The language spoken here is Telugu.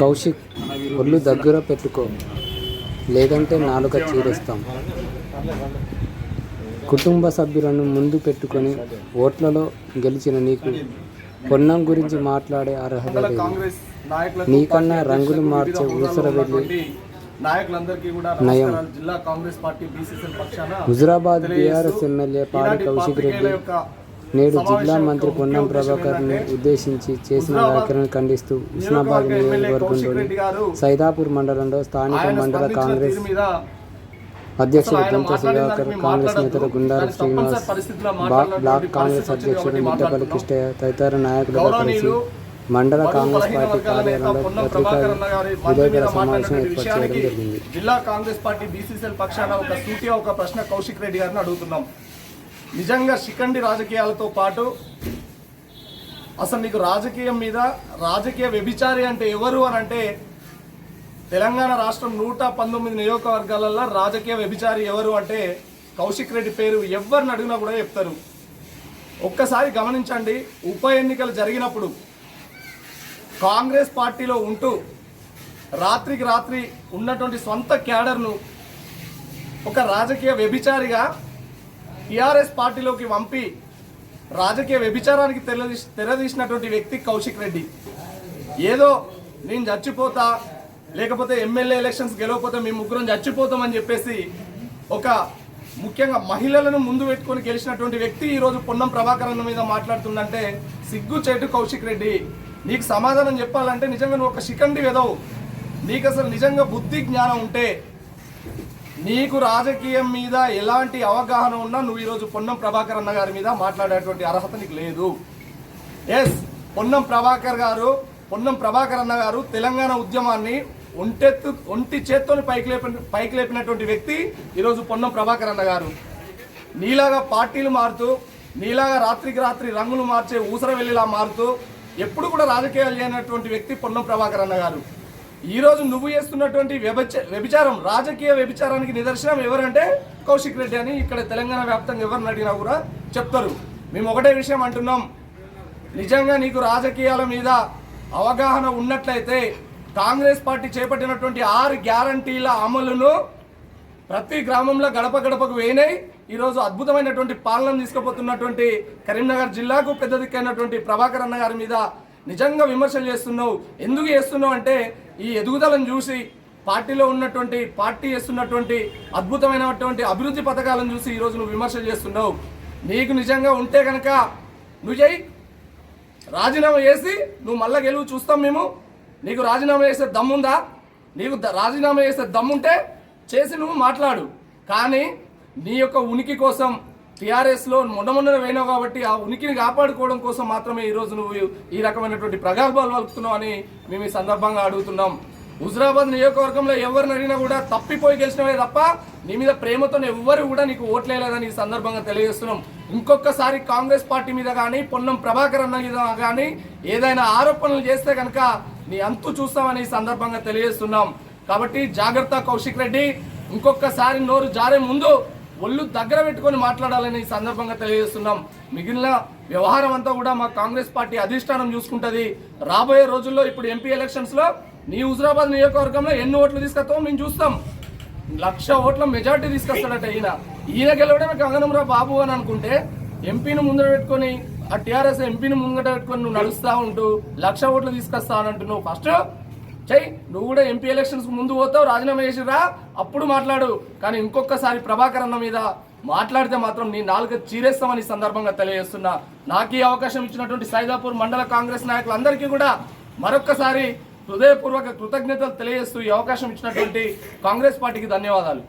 కౌశిక్, ఒళ్ళు దగ్గర పెట్టుకో, లేదంటే నాలుక చీరేస్తాం. కుటుంబ సభ్యులను ముందు పెట్టుకొని ఓట్లలో గెలిచిన నీకు పొన్నం గురించి మాట్లాడే అర్హత లేదు. నీకన్నా రంగులు మార్చే ఊసర వెళ్ళి నయం. హుజురాబాద్ బీఆర్ఎస్ ఎమ్మెల్యే పాడి కౌశిక్ రెడ్డి నేడు జిల్లా మంత్రి పొన్నం ప్రభాకర్ను ఉద్దేశించి చేసిన వ్యాఖ్యలను ఖండిస్తూ హుస్నాబాద్ నియోజకవర్గంలోని సైదాపూర్ మండలంలో స్థానిక మండల కాంగ్రెస్ అధ్యక్షుడు దంత సుధాకర్, కాంగ్రెస్ నేతలు గుండారు శ్రీనివాస్, బ్లాక్ కాంగ్రెస్ అధ్యక్షుడు మిట్టపల్లి కిష్టయ్య తదితర నాయకులతో కలిసి మండల కాంగ్రెస్ పార్టీ కార్యాలయంలో పత్రికా విలేకరుల సమావేశం ఏర్పాటు చేయడం జరిగింది. జిల్లా కాంగ్రెస్ పార్టీ బీసీసీఎల్ పక్షాన ఒక ప్రశ్న కౌశిక్ రెడ్డి గారిని అడుగుతున్నాం. నిజంగా శిఖండి రాజకీయాలతో పాటు అసలు నీకు రాజకీయం మీద రాజకీయ వ్యభిచారి అంటే ఎవరు అని అంటే తెలంగాణ రాష్ట్రం 119 నియోజకవర్గాలలో రాజకీయ వ్యభిచారి ఎవరు అంటే కౌశిక్ రెడ్డి పేరు ఎవరిని అడిగినా కూడా చెప్తారు. ఒక్కసారి గమనించండి, ఉప ఎన్నికలు జరిగినప్పుడు కాంగ్రెస్ పార్టీలో ఉంటూ రాత్రికి రాత్రి ఉన్నటువంటి సొంత క్యాడర్ను ఒక రాజకీయ వ్యభిచారిగా టీఆర్ఎస్ పార్టీలోకి పంపి రాజకీయ వ్యభిచారానికి తెరదీసినటువంటి వ్యక్తి కౌశిక్ రెడ్డి. ఏదో నేను చచ్చిపోతా, లేకపోతే ఎమ్మెల్యే ఎలక్షన్స్ గెలవకపోతే మేము ముగ్గురం చచ్చిపోతామని చెప్పేసి ఒక ముఖ్యంగా మహిళలను ముందు పెట్టుకొని గెలిచినటువంటి వ్యక్తి ఈరోజు పొన్నం ప్రభాకర్ అన్న మీద మాట్లాడుతుందంటే సిగ్గుచేటు కౌశిక్ రెడ్డి. నీకు సమాధానం చెప్పాలంటే నిజంగా నువ్వు ఒక శిఖండి వెదవు. నీకు అసలు నిజంగా బుద్ధి జ్ఞానం ఉంటే, నీకు రాజకీయం మీద ఎలాంటి అవగాహన ఉన్నా నువ్వు ఈరోజు పొన్నం ప్రభాకర్ అన్న గారి మీద మాట్లాడేటువంటి అర్హత నీకు లేదు. ఎస్, పొన్నం ప్రభాకర్ అన్న గారు తెలంగాణ ఉద్యమాన్ని ఒంటి చేత్తోని పైకి లేపినటువంటి వ్యక్తి ఈరోజు పొన్నం ప్రభాకర్ అన్న గారు. నీలాగా పార్టీలు మారుతూ, నీలాగా రాత్రికి రాత్రి రంగులు మార్చే ఊసర వెళ్ళిలా మారుతూ ఎప్పుడు కూడా రాజకీయాలు చేయనటువంటి వ్యక్తి పొన్నం ప్రభాకర్ అన్న గారు. ఈరోజు నువ్వు చేస్తున్నటువంటి వ్యభిచారం, రాజకీయ వ్యభిచారానికి నిదర్శనం ఎవరంటే కౌశిక్ రెడ్డి అని ఇక్కడ తెలంగాణ వ్యాప్తంగా ఎవరిని అడిగినా కూడా చెప్తారు. మేము ఒకటే విషయం అంటున్నాం, నిజంగా నీకు రాజకీయాల మీద అవగాహన ఉన్నట్లయితే కాంగ్రెస్ పార్టీ చేపట్టినటువంటి 6 గ్యారంటీల అమలును ప్రతి గ్రామంలో గడప గడపకు వేయినాయి. ఈరోజు అద్భుతమైనటువంటి పాలన తీసుకుపోతున్నటువంటి కరీంనగర్ జిల్లాకు పెద్ద దిక్కైనటువంటి ప్రభాకర్ అన్న గారి మీద నిజంగా విమర్శలు చేస్తున్నావు. ఎందుకు చేస్తున్నావు అంటే ఈ ఎదుగుదలను చూసి, పార్టీలో ఉన్నటువంటి పార్టీ చేస్తున్నటువంటి అద్భుతమైనటువంటి అభివృద్ధి పథకాలను చూసి ఈరోజు నువ్వు విమర్శలు చేస్తున్నావు. నీకు నిజంగా ఉంటే కనుక నువ్వు చేయి, రాజీనామా చేసి నువ్వు మళ్ళా గెలువు చూస్తాం మేము. నీకు రాజీనామా చేసే దమ్ముందా? నీకు రాజీనామా చేసే దమ్ముంటే చేసి నువ్వు మాట్లాడు. కానీ నీ యొక్క ఉనికి కోసం టీఆర్ఎస్లో మొన్న పోయినావు కాబట్టి ఆ ఉనికిని కాపాడుకోవడం కోసం మాత్రమే ఈరోజు నువ్వు ఈ రకమైనటువంటి ప్రగల్భాలు పలుకుతున్నావు అని మేము ఈ సందర్భంగా అడుగుతున్నాం. హుజురాబాద్ నియోజకవర్గంలో ఎవరిని అడిగినా కూడా తప్పిపోయి గెలిచినవే తప్ప నీ మీద ప్రేమతో ఎవ్వరు కూడా నీకు ఓట్లేదని ఈ సందర్భంగా తెలియజేస్తున్నాం. ఇంకొకసారి కాంగ్రెస్ పార్టీ మీద కానీ పొన్నం ప్రభాకర్ అన్న మీద కానీ ఏదైనా ఆరోపణలు చేస్తే కనుక నీ అంతు చూస్తామని ఈ సందర్భంగా తెలియజేస్తున్నాం. కాబట్టి జాగ్రత్త కౌశిక్ రెడ్డి, ఇంకొకసారి నోరు జారే ముందు ఒళ్ళు దగ్గర పెట్టుకొని మాట్లాడాలని ఈ సందర్భంగా తెలియజేస్తున్నాం. మిగిలిన వ్యవహారం అంతా కూడా మా కాంగ్రెస్ పార్టీ అధిష్టానం చూసుకుంటుంది. రాబోయే రోజుల్లో ఇప్పుడు ఎంపీ ఎలక్షన్స్ లో నీ హుజురాబాద్ నియోజకవర్గంలో ఎన్ని ఓట్లు తీసుకొస్తామో మేము చూస్తాం. 1,00,000 ఓట్ల మెజార్టీ తీసుకొస్తాడట ఈయన గెలవడమే గగనంరా బాబు అని అనుకుంటే ఎంపీని ముందర పెట్టుకొని ఆ టీఆర్ఎస్ ఎంపీని ముంగట పెట్టుకొని నువ్వు నడుస్తా ఉంటూ 1,00,000 ఓట్లు తీసుకొస్తా అని అంటున్నావు. ఫస్ట్ చెయ్యి, నువ్వు కూడా ఎంపీ ఎలక్షన్స్ ముందు పోతావు, రాజీనామా చేసిరా అప్పుడు మాట్లాడు. కానీ ఇంకొకసారి ప్రభాకర్ అన్న మీద మాట్లాడితే మాత్రం నీ నాలుక చీరేస్తామని సందర్భంగా తెలియజేస్తున్నా. నాకు ఈ అవకాశం ఇచ్చినటువంటి సైదాపూర్ మండల కాంగ్రెస్ నాయకులందరికీ కూడా మరొక్కసారి హృదయపూర్వక కృతజ్ఞతలు తెలియజేస్తూ ఈ అవకాశం ఇచ్చినటువంటి కాంగ్రెస్ పార్టీకి ధన్యవాదాలు.